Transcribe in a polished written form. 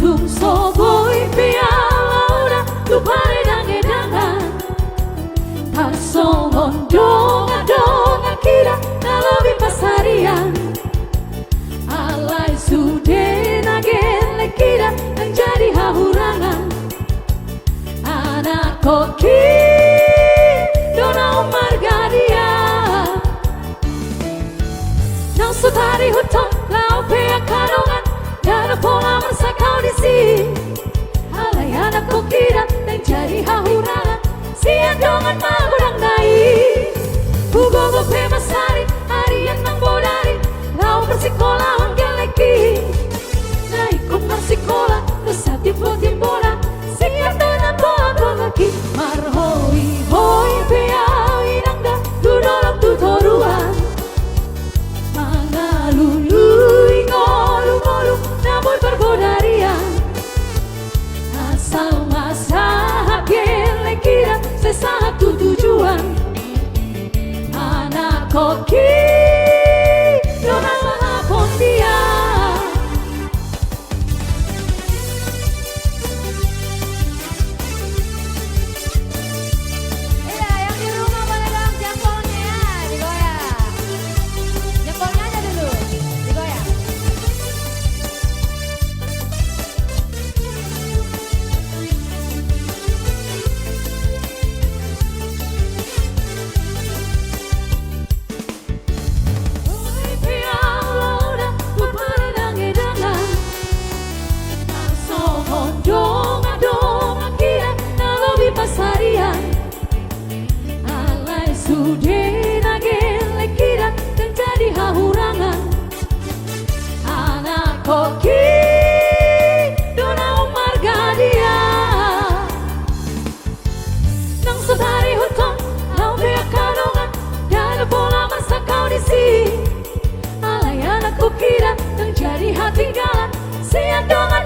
tung soboy pia laura tu pare dange dangan pasongon donga donga kira nalobi pasarian alai sude nagele kira menjadi hahurangan anak koki dona margaria nang sutari hutong lau pea karongan dana pola masa kau di sini alai anak kokira menjadi hahurangan siang dongan mabudang nai Bugo pe masari harian mang bodari lau bersikola geleki nai kung bersikola besati potin bola siang dongan pola bogaki marhoi hoi pea inangda dudolok tutoruan mangalului ngolu ngolu namun berbodarian asal masa hakele kira sesatu tujuan anak koki dona salah pondia Iya, yang di rumah boleh dong jempolnya digoyang. Jempolnya aja dulu, digoyang. Oi pia laura tu pare dange dangan pasongon donga donga kira nalobi pasarian alai sude nagele kira menjadi hahurangan anak koki dona margadia nang sutari hutong lau pea karongan dana pola masa kau di sini alai anak kukira menjadi hati galan siang dongan